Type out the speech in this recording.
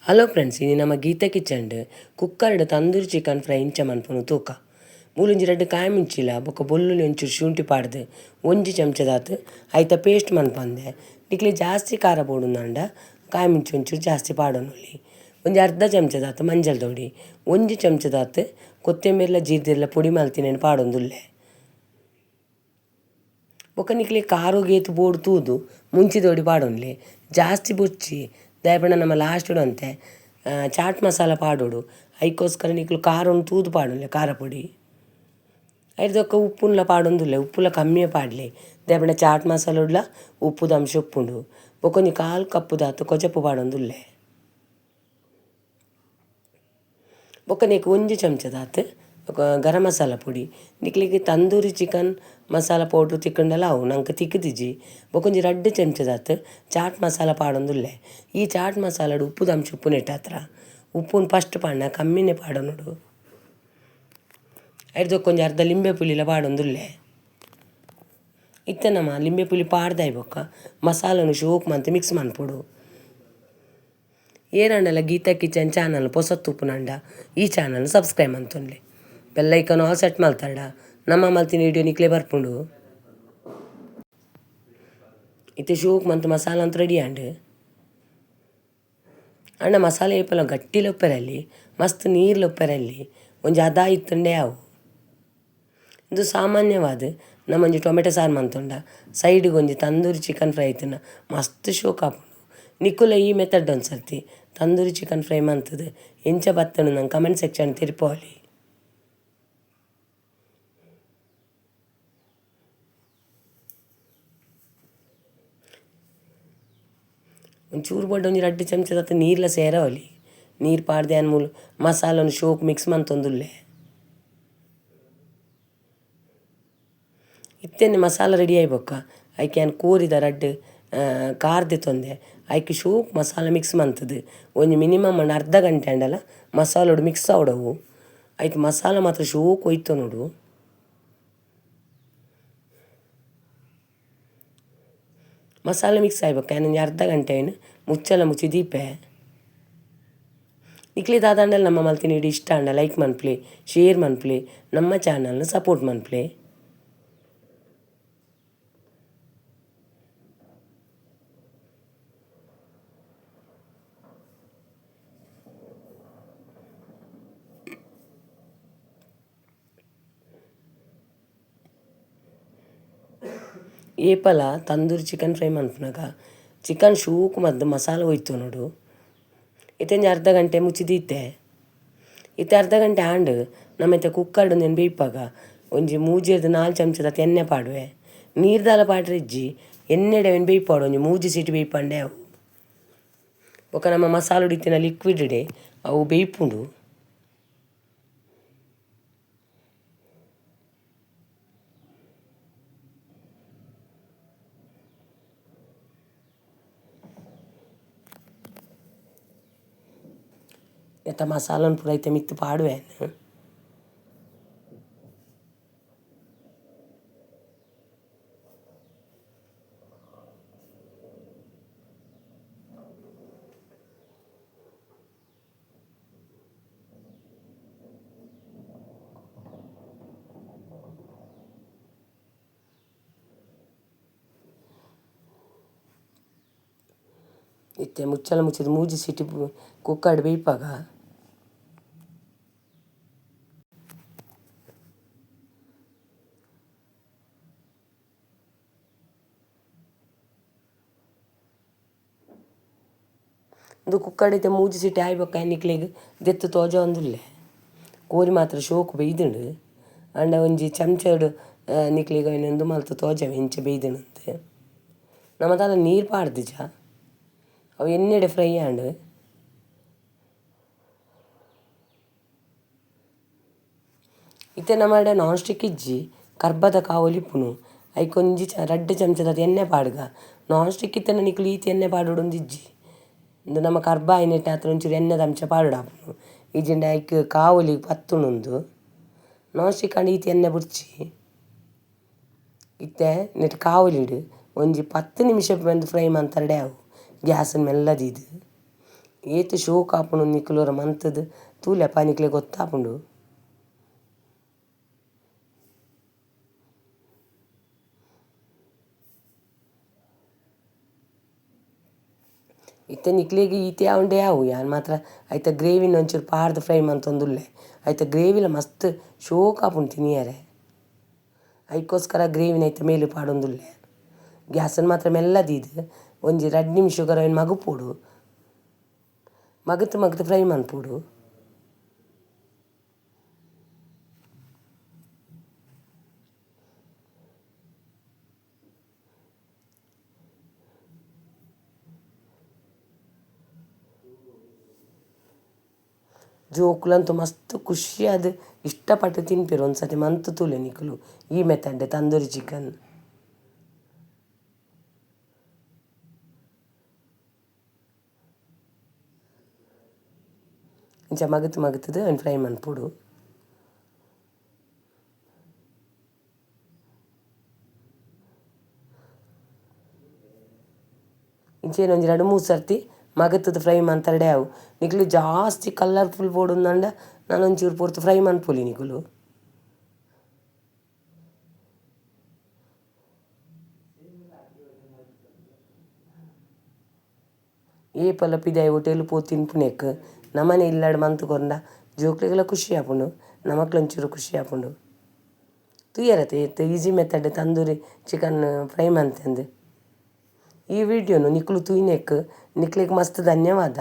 Hello friends, ಇದು ನಮ್ಮ Geetha kitchen ಕುಕ್ಕರ್ಡ್ ತಂದೂರಿ ಚಿಕನ್ ಫ್ರೈ ಇಂಚ ಮನ್ಪುನು ತೂಕ ಮೂಲೊಂಜಿ ರಡ್ಡ್ ಕಾಯಿ ಮುಂಚಿಲ ಬೊಕ್ಕ ಬೊಲ್ಲುಲಿ ಒಂಚೂರು ಶುಂಠಿ ಪಾಡ್ದು ಒಂಜಿ ಚಮಚದಾತ್ ಐತ ಪೇಸ್ಟ್ ಮನ್ಪಂದೆ. ನಿಕ್ಲಿ ಜಾಸ್ತಿ ಖಾರ ಬೋಡುಂದಾಂಡ ಕಾಯಿ ಮುಂಚಿ ಒಂಚೂರು ಜಾಸ್ತಿ ಪಾಡೊನುಲ್ಲಿ. ಒಂಜಿ ಅರ್ಧ ಚಮಚದಾತ್ ಮಂಜಲ್ ತೊಡಿ, ಒಂಜಿ ಚಮಚದಾತ್ ಕೊತ್ತಂಬರಿಲ ಜೀರ್ದೆರ್ಲ ಪೊಡಿ ಮಲ್ತಿನೇನು ಪಾಡೊಂದುಲ್ಲೆ. ಬೊಕ್ಕ ನಿಕ್ಲಿ ಕಾರು ಗೇತು ಬೋಡು ತೂದು ಮುಂಚಿ ತೋಡಿ ಪಾಡೊನ್ಲಿ. ಜಾಸ್ತಿ ಬೊಚ್ಚಿ ದಯಪಂಡ ನಮ್ಮ ಲಾಸ್ಟುಡು ಅಂತೆ ಚಾಟ್ ಮಸಾಲ ಪಾಡೋಡು ಐಕೋಸ್ಕರ ನಿಕ್ಲು ಖಾರೊಂದು ತೂದು ಪಾಡೊನ್ಲೆ ಖಾರ ಪೊಡಿ. ಐದೊಕ್ಕ ಉಪ್ಪುನ್ಲ ಪಾಡೊಂದುಲ್ಲೆ, ಉಪ್ಪುಲ ಕಮ್ಮಿಯೇ ಪಾಡಲಿ. ದಯಪಂಡ ಚಾಟ್ ಮಸಾಲ ಉಡ್ಲ ಉಪ್ಪುದ ಅಂಶ ಉಪ್ಪುಂಡು. ಬೊಕೊಂಜಿ 1/4 ಕಪ್ಪುದಾತ್ ಕೊಚಪ್ಪು ಪಾಡೊಂದುಲ್ಲೆ. ಬೊಕ್ಕ ನೀಕು ಒಂಜಿ ಚಮಚದಾತ್ ಗರಂ ಮಸಾಲ ಪೊಡಿ. ನಿಕ್ಲಿಗೆ ತಂದೂರಿ ಚಿಕನ್ ಮಸಾಲ ಪೌಡ್ರ್ ತಿಕ್ಕಂಡಲ ಅವು ನಂಗೆ ತಿಕ್ಕದಿಜ್ಜಿ. ಬೊಕೊಂಜಿ 2 ಚಮಚದಾತ್ ಚಾಟ್ ಮಸಾಲ ಪಾಡೊಂದುಲ್ಲೆ. ಈ ಚಾಟ್ ಮಸಾಲಡು ಉಪ್ಪುದ ಅಂಶ ಉಪ್ಪುನ ಇಟ್ಟಾತ್ರ ಉಪ್ಪುನ ಫಸ್ಟ್ ಪಾಡ್ನ ಕಮ್ಮಿನೇ ಪಾಡೊನುಡು. ಐದಕ್ಕೊಂಜಿ ಅರ್ಧ ಲಿಂಬೆ ಪುಲಿಲ ಪಾಡೊಂದುಲ್ಲೆ. ಇತ್ತ ನಮ್ಮ ಲಿಂಬೆ ಪುಲಿ ಪಾಡ್ದಾಯ್ ಬೊಕ್ಕ ಮಸಾಲನು ಶೋಕ್ ಮಂತ್ ಮಿಕ್ಸ್ ಮನ್ಪೊಡು. ಏರಂಡಲ ಗೀತಾ ಕಿಚನ್ ಚಾನಲ್ ಪೊಸತ್ತು ಉಪ್ಪುನಂಡ ಈ ಚಾನಲ್ ಸಬ್ಸ್ಕ್ರೈಬ್ ಮಂತೊನ್ಲಿ. ಬೆಲ್ಲೈಕನ್ ಆಲ್ ಸೆಟ್ ಮಲ್ತಾಡ ನಮ್ಮ ಮಲ್ತಿನ ವಿಡಿಯೋ ನಿಕ್ಲೆ ಬರ್ಪುಂಡು. ಇತ್ತೆ ಶೋಕ್ ಮಂತ್ ಮಸಾಲ ಅಂತ ರೆಡಿ ಆಂಡ್ ಅಣ್ಣ ಮಸಾಲೆ ಏಪಲ ಗಟ್ಟಿಲ ಉಪ್ಪೆರಲ್ಲಿ ಮಸ್ತ್ ನೀರ್ಲ ಉಪ್ಪೆರಲ್ಲಿ ಒಂಜಿ ಅದ ಇತ್ತುಂಡೆ ಅವು. ಇದು ಸಾಮಾನ್ಯವಾದ ನಮ್ಮೊಂಜಿ ಟೊಮೆಟೊ ಸಾರು ಮಂತೊಂಡ ಸೈಡ್ಗೆ ಒಂಜಿ ತಂದೂರಿ ಚಿಕನ್ ಫ್ರೈ ಐತುನ ಮಸ್ತ್ ಶೋಕ್ ಆಪುಂಡು. ನಿಕ್ಕುಲ ಈ ಮೆಥಡ್ ಒಂದು ಸರ್ತಿ ತಂದೂರಿ ಚಿಕನ್ ಫ್ರೈ ಮಂತದ್ದು ಎಂಚ ಬತ್ತನು ನಂಗೆ ಕಮೆಂಟ್ ಸೆಕ್ಷನ್ ತಿರ್ಪೋಲಿ. ಒಂಚೂರು ಬಡ್ಡ ಒಂಜಿ 2 ಚಮಚದಾತ ನೀರ್ಲ ಸೇರವಲಿ. ನೀರು ಪಾಡ್ದೆ ಅನ್ಮೂಲು ಮಸಾಲನು ಶೋಕ್ ಮಿಕ್ಸ್ ಮಂತೊಂದುಲ್ಲೆ. ಇತ್ತೇನೆ ಮಸಾಲ ರೆಡಿ ಆಯ್ಬೊಕ್ಕ ಐಕೆ ನಾನು ಕೋರಿದ 2 ಕಾರ್ದೆ ತೊಂದೆ ಐಕೆ ಶೋಕ್ ಮಸಾಲ ಮಿಕ್ಸ್ ಮಂತದ್ದು ಒಂಜಿ ಮಿನಿಮಮ್ ಅರ್ಧ ಗಂಟೆ ಅಂಡಲ ಮಸಾಲೋಡು ಮಿಕ್ಸ್ ಆವಡವು. ಐಕೆ ಮಸಾಲ ಮಾತ್ರ ಶೋಕ್ ಒಯ್ತು ನೋಡು. ಮಸಾಲ ಮಿಕ್ಸ್ ಆಯ್ಬೊಕ್ಕ ಏನೊಂಜಿ ಅರ್ಧ ಗಂಟೆ ಏನು ಮುಚ್ಚಲ ಮುಚ್ಚಿ ದೀಪೆ. ನಿಕ್ಲಿದಾದಂಡಲ್ಲಿ ನಮ್ಮ ಮಲ್ತಿನ ವಿಡಿಯೋ ಇಷ್ಟ ಅಂಡ ಲೈಕ್ ಮನ್ಪ್ಲಿ, ಶೇರ್ ಮನ್ಪ್ಲಿ, ನಮ್ಮ ಚಾನಲ್ನ ಸಪೋರ್ಟ್ ಮನ್ಪ್ಲಿ. ಏಪಲ ತಂದೂರಿ ಚಿಕನ್ ಫ್ರೈ ಮನ್ಪುನಾಗ ಚಿಕನ್ ಶೂಕು ಮದ್ದು ಮಸಾಲ ಹೋಯ್ತು ನೋಡು. ಇತ್ತಂಜಿ ಅರ್ಧ ಗಂಟೆ ಮುಚ್ಚಿದೀತೆ. ಇತ್ತೆ ಅರ್ಧ ಗಂಟೆ ಆಂಡ್ ನಮ್ಮ ಇತ್ತೆ ಕುಕ್ಕರ್ಡು నేను ಬೇಯ್ಪಾಗ ಒಂಜಿ 3-4 ಚಮಚದ ಎಣ್ಣೆ ಪಾಡುವೆ. ನೀರ್ದಾಲ ಪಾಡ್ರೆ ಇಜ್ಜಿ ಎಣ್ಣೆಡೆ ಅವೇನು ಬೇಯ್ಪಾಡು ಒಂಜಿ 3 ಸೀಟಿ ಬೇಯ್ಪಂಡೆ ಅವು. ಬೊಕ್ಕ ನಮ್ಮ ಮಸಾಲ ಉಡಿತಿನ ಲಿಕ್ವಿಡ್ ಡೆ ಅವು ಬೇಯ್ಪುಂಡು. ಎತ್ತ ಮಸಾಲನು ಪೂರ ಐತೆ ಮಿತ್ತು ಪಾಡುವೆನು. ಇತ್ತೆ ಮುಚ್ಚಲ ಮುಚ್ಚಿದ 3 ಸೀಟಿ ಕುಕ್ಕರ್ಡ್ ಬೇಯ್ಪಾಗ ಇದು ಕುಕ್ಕರ್ಡ್ ಐತೆ 3 ಸೀಟಿ ಆಯ್ಬೊಕ್ಕ ನಿಕ್ಲಿಗೆ ದೆತ್ತು ತೋಜ ಒಂದುಲ್ಲೆ. ಕೋರಿ ಮಾತ್ರ ಶೋಕು ಬೇಯ್ದುಂಡು ಅಂಡ ಒಂಜಿ ಚಮಚಡು ನಿಕ್ಲಿಗೆ ಇನ್ನೊಂದು ಮಲ್ತು ತೋಜವೆ ಇಂಚ ಬೇಯ್ದುಂಡು. ನಮ್ಮದಲ್ಲ ನೀರು ಪಾಡ್ದಿಜ ಅವು ಎಣ್ಣೆಡೆ ಫ್ರೈ ಆಂಡ್ ಇತ್ತೆ ನಮ್ಮಡೆ ನಾನ್ ಸ್ಟಿಕ್ ಇಜ್ಜಿ ಕರ್ಬದ ಕಾವಲಿಪ್ಪುನು ಐಕೊಂಜಿ 2 ಚಮಚದ ಎಣ್ಣೆ ಪಾಡ್ಗ ನಾನ್ ಸ್ಟಿಕ್ ಇತ್ತನ ನಿಕ್ಲು ಈತಿ ಎಣ್ಣೆ ಪಾಡೋಡೊಂದು ಇಜ್ಜಿ ಇಂದು ನಮ್ಮ ಕರ್ಬ ಐನೆಟ್ಟು ಹತ್ರ ಒಂಚೂರು ಎಣ್ಣೆದ ಅಂಶ ಪಾಡಾಪುನು ಈಜಿಂಡ hike Kavali ಪತ್ತುಣುಂದು non stick and ಈತಿ ಎಣ್ಣೆ ಬುಡ್ಚಿ ಇತ್ತೆ ನೆಟ್ಟು ಕಾವಲಿಡು ಒಂಜಿ 10 ನಿಮಿಷ ಬಂದು ಫ್ರೈ ಮಂತರಡೆ ಅವು ಗ್ಯಾಸನ್ನು ಮೆಲ್ಲದೀದು. ಏತ್ ಶೋಕ್ ಆಪುಂಡು ನಿಕ್ಲೋರ ಮಂತದ ತೂಲೆಪ್ಪ ನಿಕ್ಲೆ ಗೊತ್ತಾಪುಂಡು. ಇತ್ತೆ ನಿಕ್ಲೆಗ್ ಈತೆ ಆವುಂಡೆ ಆವು ಯಾನ್ ಮಾತ್ರ ಐತ ಗ್ರೇವಿನ ಒಂಚೂರು ಪಾರ್ದ್ ಫ್ರೈ ಮಂತೊಂದುಲ್ಲೆ ಐತ ಗ್ರೇವಿಲ ಮಸ್ತ್ ಶೋಕ್ ಆಪುಂಡು ತಿನಿಯರೆ. ಐಕೋಸ್ಕರ ಗ್ರೇವಿನ ಐತ ಮೇಲು ಪಾಡೊಂದುಲ್ಲೆ. ಗ್ಯಾಸನ್ನು ಮಾತ್ರ ಮೆಲ್ಲ ದೀದ್ ಒಂಜಿ 2 ನಿಮಿಷಗರ ಅವೆನ್ ಮಗುಪೋಡು, ಮಗತ್ ಫ್ರೈ ಮನ್ಪೋಡು. ಜೋಕುಲಂತೂ ಮಸ್ತ್ ಖುಷಿಯಾದ ಇಷ್ಟಪಟ್ಟು ತಿನ್ಪೆರು ಒಂದ್ಸತಿ ಮಂತ್ ತೂಲೆ ನಿಕುಲು ಈ ಮೆಥಡ್ ತಂದೂರಿ ಚಿಕನ್. ಇಂಚ ಮಗತ್ದು ಅವ್ನು ಫ್ರೈ ಮನ್ಪೋಡು. ಇಂಚೇನು ಒಂಜಿ 2-3 ಸರ್ತಿ ಮಗತ್ದು ಫ್ರೈ ಮಂತರ್ಡೆ ಅವು ನಿಕುಲು ಜಾಸ್ತಿ ಕಲರ್ಫುಲ್ ಬೋಡುಂದಂಡ ನಾನು ಒಂಚೂರು ಪೊರ್ತು ಫ್ರೈ ಮನ್ಪೊಲಿ ನಿಕುಲು. ಏಪಲ ಪಿದಾಯಿ ಹೋಟೆಲ್ ಪೋ ತಿನ್ಪುನೆಕ್ ನಮ್ಮನೆ ಇಲ್ಲಾಡು ಮಂತ್ ಕೊಂಡ ಜೋಕ್ಲೆಗೆಲ್ಲ ಖುಷಿ ಆಪುಂಡು, ನಮಕ್ಲ ಒಂಚೂರು ಖುಷಿ ಆಪುಂಡು. ತೂಯರತೆ easy method tandoori chicken fry ಮಂತಂದು ಈ ವಿಡಿಯೋನು ನಿಕುಲು ತೂಯಿನೆಕ್ ನಿಕ್ಲೆಗ್ ಮಸ್ತ್ ಧನ್ಯವಾದ.